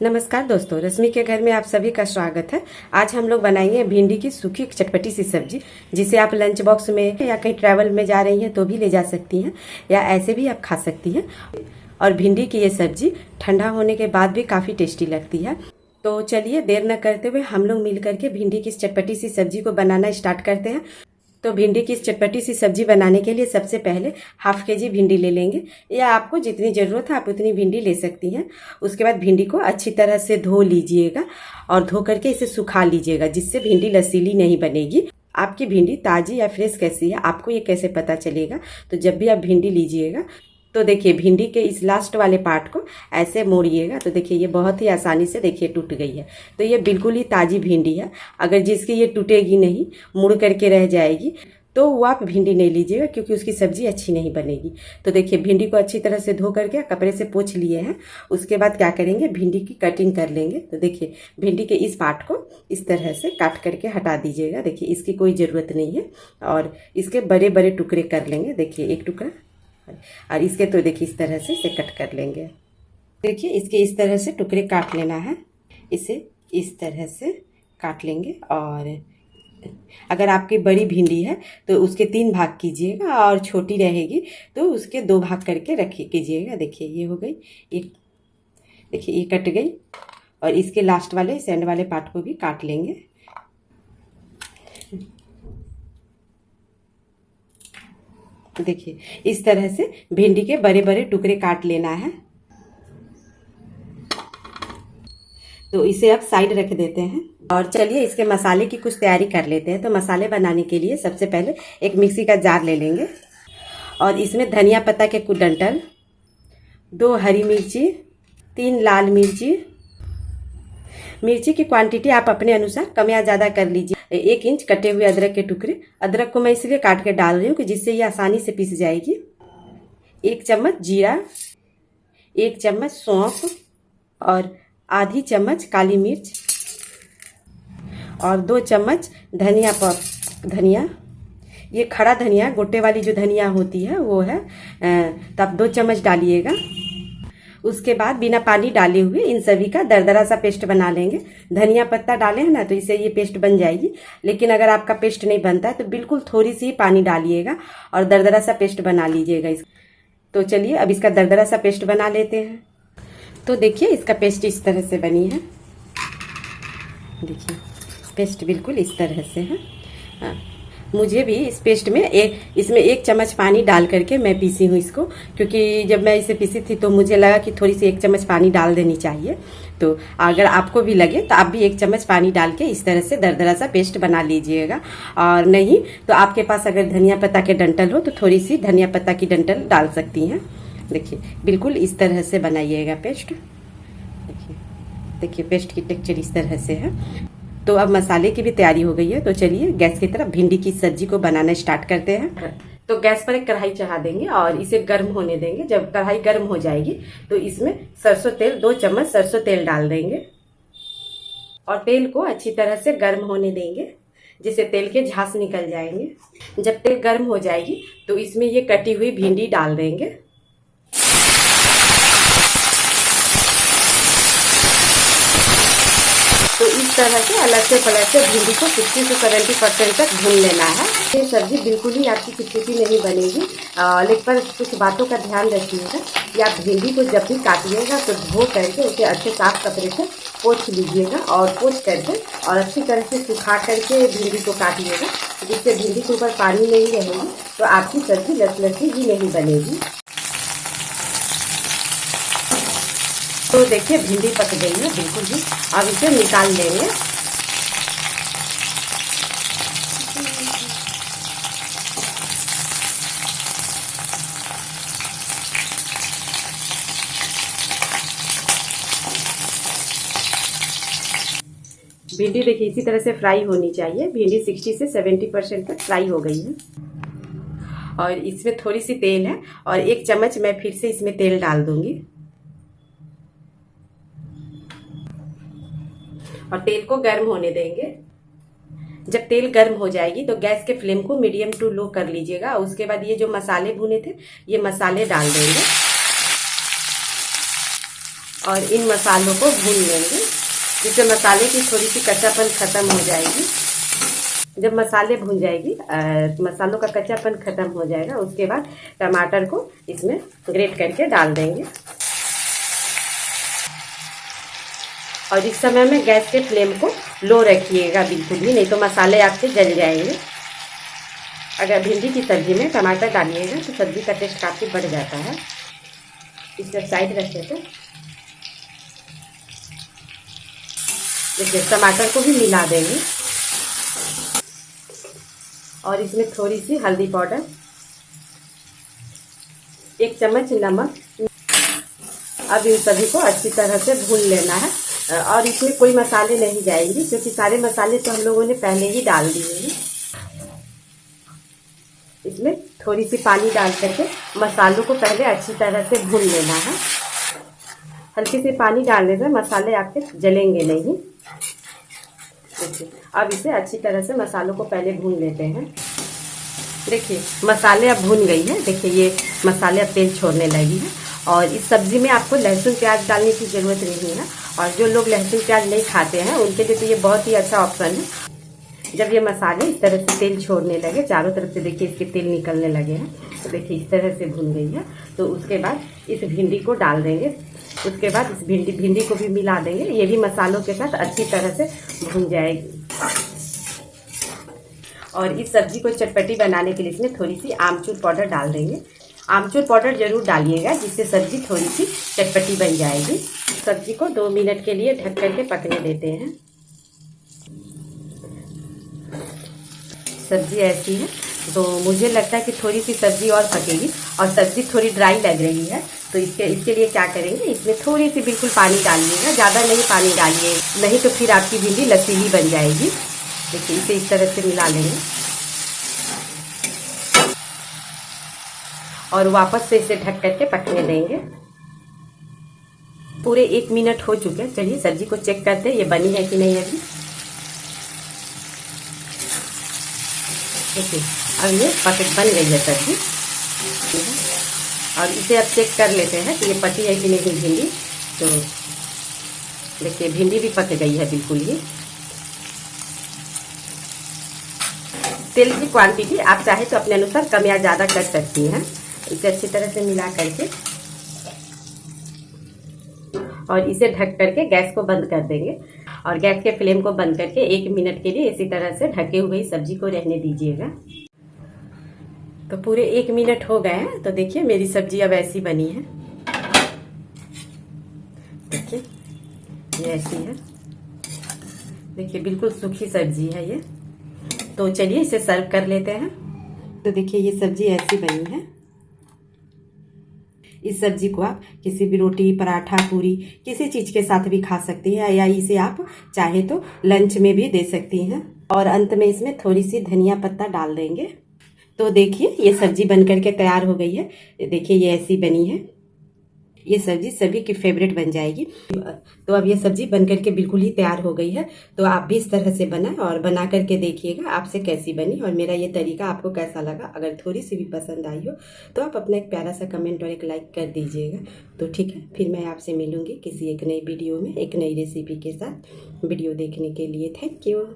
नमस्कार दोस्तों, रश्मि के घर में आप सभी का स्वागत है। आज हम लोग बनाएंगे भिंडी की सूखी चटपटी सी सब्जी, जिसे आप लंच बॉक्स में या कहीं ट्रैवल में जा रही हैं तो भी ले जा सकती हैं या ऐसे भी आप खा सकती हैं। और भिंडी की ये सब्जी ठंडा होने के बाद भी काफ़ी टेस्टी लगती है। तो चलिए देर न करते हुए हम लोग मिल करके भिंडी की चटपटी सी सब्जी को बनाना स्टार्ट करते हैं। तो भिंडी की चटपटी सी सब्जी बनाने के लिए सबसे पहले हाफ केजी भिंडी ले लेंगे, या आपको जितनी ज़रूरत है आप उतनी भिंडी ले सकती हैं। उसके बाद भिंडी को अच्छी तरह से धो लीजिएगा और धो करके इसे सुखा लीजिएगा, जिससे भिंडी लसीली नहीं बनेगी। आपकी भिंडी ताज़ी या फ्रेश कैसी है आपको ये कैसे पता चलेगा? तो जब भी आप भिंडी लीजिएगा तो देखिए भिंडी के इस लास्ट वाले पार्ट को ऐसे मोड़िएगा, तो देखिए ये बहुत ही आसानी से देखिए टूट गई है। तो ये बिल्कुल ही ताज़ी भिंडी है। अगर जिसकी ये टूटेगी नहीं, मुड़ करके रह जाएगी, तो वो आप भिंडी नहीं लीजिएगा, क्योंकि उसकी सब्जी अच्छी नहीं बनेगी। तो देखिए भिंडी को अच्छी तरह से धो करके कपड़े से पोंछ लिए हैं। उसके बाद क्या करेंगे, भिंडी की कटिंग कर लेंगे। तो देखिए भिंडी के इस पार्ट को इस तरह से काट करके हटा दीजिएगा। देखिए इसकी कोई ज़रूरत नहीं है, और इसके बड़े बड़े टुकड़े कर लेंगे। देखिए एक टुकड़ा, और इसके तो देखिए इस तरह से इसे कट कर लेंगे। देखिए इसके इस तरह से टुकड़े काट लेना है, इसे इस तरह से काट लेंगे। और अगर आपकी बड़ी भिंडी है तो उसके 3 भाग कीजिएगा, और छोटी रहेगी तो उसके 2 भाग करके रखिए कीजिएगा। देखिए ये हो गई एक, देखिए ये कट गई। और इसके लास्ट वाले इस एंड वाले पार्ट को भी काट लेंगे। देखिए इस तरह से भिंडी के बड़े बड़े टुकड़े काट लेना है। तो इसे अब साइड रख देते हैं, और चलिए इसके मसाले की कुछ तैयारी कर लेते हैं। तो मसाले बनाने के लिए सबसे पहले एक मिक्सी का जार ले लेंगे, और इसमें धनिया पत्ता के कुछ डंठल, 2 हरी मिर्ची, 3 लाल मिर्ची। मिर्ची की क्वांटिटी आप अपने अनुसार कम या ज़्यादा कर लीजिए। 1 इंच कटे हुए अदरक के टुकड़े। अदरक को मैं इसलिए काट के डाल रही हूँ कि जिससे ये आसानी से पीस जाएगी। 1 चम्मच जीरा, 1 चम्मच सौंफ, और आधी चम्मच काली मिर्च, और 2 चम्मच धनिया। ये खड़ा धनिया, गोटे वाली जो धनिया होती है वो है, तो आप 2 चम्मच डालिएगा। उसके बाद बिना पानी डाले हुए इन सभी का दरदरा सा पेस्ट बना लेंगे। धनिया पत्ता डाले हैं ना, तो इससे ये पेस्ट बन जाएगी। लेकिन अगर आपका पेस्ट नहीं बनता है तो बिल्कुल थोड़ी सी पानी डालिएगा और दरदरा सा पेस्ट बना लीजिएगा। तो चलिए अब इसका दरदरा सा पेस्ट बना लेते हैं। तो देखिए इसका पेस्ट इस तरह से बनी है। देखिए पेस्ट बिल्कुल इस तरह से है। मुझे भी इस पेस्ट में इसमें 1 चम्मच पानी डाल करके मैं पीसी हूँ इसको, क्योंकि जब मैं इसे पीसी थी तो मुझे लगा कि थोड़ी सी 1 चम्मच पानी डाल देनी चाहिए। तो अगर आपको भी लगे तो आप भी 1 चम्मच पानी डाल के इस तरह से दरदरा सा पेस्ट बना लीजिएगा। और नहीं तो आपके पास अगर धनिया पत्ता के डंठल हो तो थोड़ी सी धनिया पत्ता की डंठल डाल सकती हैं। देखिए बिल्कुल इस तरह से बनाइएगा पेस्ट। देखिए पेस्ट की टेक्सचर इस तरह से है। तो अब मसाले की भी तैयारी हो गई है। तो चलिए गैस की तरफ भिंडी की सब्जी को बनाना स्टार्ट करते हैं। तो गैस पर एक कढ़ाई चढ़ा देंगे और इसे गर्म होने देंगे। जब कढ़ाई गर्म हो जाएगी तो इसमें सरसों तेल, 2 चम्मच सरसों तेल डाल देंगे, और तेल को अच्छी तरह से गर्म होने देंगे, जिससे तेल के झांस निकल जाएंगे। जब तेल गर्म हो जाएगी तो इसमें ये कटी हुई भिंडी डाल देंगे। तो इस तरह से अलग से पलट से भिंडी को 60 से 70% तक भून लेना है। ये सब्जी बिल्कुल ही आपकी चिपचिपी नहीं बनेगी, लेकिन पर कुछ बातों का ध्यान रखिएगा कि आप भिंडी को जब भी काटिएगा तो धो करके उसे अच्छे साफ कपड़े से पोंछ लीजिएगा, और पोंछ करके और अच्छी तरह से सुखा करके भिंडी को काटिएगा, जिससे भिंडी के ऊपर पानी नहीं रहेगी, तो आपकी सब्जी लसलसी भी नहीं बनेगी। तो देखिए भिंडी पक गई है बिल्कुल ही। अब इसे निकाल लेंगे। भिंडी देखिए इसी तरह से फ्राई होनी चाहिए। भिंडी 60 से 70% तक फ्राई हो गई है, और इसमें थोड़ी सी तेल है, और 1 चम्मच मैं फिर से इसमें तेल डाल दूंगी, और तेल को गर्म होने देंगे। जब तेल गर्म हो जाएगी तो गैस के फ्लेम को मीडियम टू लो कर लीजिएगा। उसके बाद ये जो मसाले भुने थे ये मसाले डाल देंगे, और इन मसालों को भून लेंगे जिससे मसाले की थोड़ी सी कच्चापन खत्म हो जाएगी। जब मसाले भून जाएगी, मसालों का कच्चापन खत्म हो जाएगा, उसके बाद टमाटर को इसमें ग्रेट करके डाल देंगे। और इस समय में गैस के फ्लेम को लो रखिएगा बिल्कुल भी, नहीं तो मसाले आपके जल जाएंगे। अगर भिंडी की सब्जी में टमाटर डालिएगा तो सब्जी का टेस्ट काफ़ी बढ़ जाता है। इसका साइड रखे थे। देखिए टमाटर को भी मिला देंगे और इसमें थोड़ी सी हल्दी पाउडर, 1 चम्मच नमक। अब इन सभी को अच्छी तरह से भून लेना है और इसमें कोई मसाले नहीं जाएंगे क्योंकि सारे मसाले तो हम लोगों ने पहले ही डाल दिए हैं। इसमें थोड़ी सी पानी डाल करके मसालों को पहले अच्छी तरह से भून लेना है। हल्के से पानी डालने से मसाले आपके जलेंगे नहीं। देखिए अब इसे अच्छी तरह से मसालों को पहले भून लेते हैं। देखिए मसाले अब भून गई है। देखिए ये मसाले अब तेल छोड़ने लगी है। और इस सब्जी में आपको लहसुन प्याज डालने की ज़रूरत नहीं है। और जो लोग लहसुन प्याज नहीं खाते हैं उनके लिए तो ये बहुत ही अच्छा ऑप्शन है। जब ये मसाले इस तरह से तेल छोड़ने लगे, चारों तरफ से देखिए इसके तेल निकलने लगे हैं, तो देखिए इस तरह से भून गई है। तो उसके बाद इस भिंडी को डाल देंगे। उसके बाद इस भिंडी को भी मिला देंगे। ये भी मसालों के साथ अच्छी तरह से भून जाएगी। और इस सब्जी को चटपटी बनाने के लिए इसमें थोड़ी सी आमचूर पाउडर डाल देंगे। आमचूर पाउडर जरूर डालिएगा जिससे सब्जी थोड़ी सी चटपटी बन जाएगी। सब्जी को 2 मिनट के लिए ढक करके पकने देते हैं। सब्जी ऐसी है तो मुझे लगता है कि थोड़ी सी सब्जी और पकेगी और सब्जी थोड़ी ड्राई लग रही है। तो इसके लिए क्या करेंगे, इसमें थोड़ी सी बिल्कुल पानी डालिएगा, ज़्यादा नहीं पानी डालिए, नहीं तो फिर आपकी भिंडी लसीली बन जाएगी। देखिए इसे इस तरह से मिला लेंगे और वापस से इसे ढक करके पकने देंगे। पूरे 1 मिनट हो चुके हैं। चलिए सब्जी को चेक करते हैं ये बनी है कि नहीं अभी। देखिए अब ये बन गई है सब्जी। और इसे अब चेक कर लेते हैं कि ये पकी है कि नहीं भिंडी। तो देखिए भिंडी भी पक गई है बिल्कुल ही। तेल की क्वांटिटी आप चाहे तो अपने अनुसार कम या ज़्यादा कर सकती हैं। इसे अच्छी तरह से मिला करके और इसे ढक करके गैस को बंद कर देंगे। और गैस के फ्लेम को बंद करके 1 मिनट के लिए इसी तरह से ढके हुए सब्जी को रहने दीजिएगा। तो पूरे 1 मिनट हो गए हैं। तो देखिए मेरी सब्जी अब ऐसी बनी है। देखिए ये ऐसी है। देखिए बिल्कुल सूखी सब्जी है ये। तो चलिए इसे सर्व कर लेते हैं। तो देखिए ये सब्जी ऐसी बनी है। इस सब्जी को आप किसी भी रोटी, पराठा, पूरी, किसी चीज़ के साथ भी खा सकती हैं या इसे आप चाहे तो लंच में भी दे सकती हैं। और अंत में इसमें थोड़ी सी धनिया पत्ता डाल देंगे। तो देखिए ये सब्जी बन करके तैयार हो गई है। देखिए ये ऐसी बनी है। ये सब्जी सभी की फेवरेट बन जाएगी। तो अब ये सब्जी बन करके बिल्कुल ही तैयार हो गई है। तो आप भी इस तरह से बनाएं और बना करके देखिएगा आपसे कैसी बनी और मेरा ये तरीका आपको कैसा लगा। अगर थोड़ी सी भी पसंद आई हो तो आप अपना एक प्यारा सा कमेंट और एक लाइक कर दीजिएगा। तो ठीक है, फिर मैं आपसे मिलूंगी किसी एक नई वीडियो में एक नई रेसिपी के साथ। वीडियो देखने के लिए थैंक यू।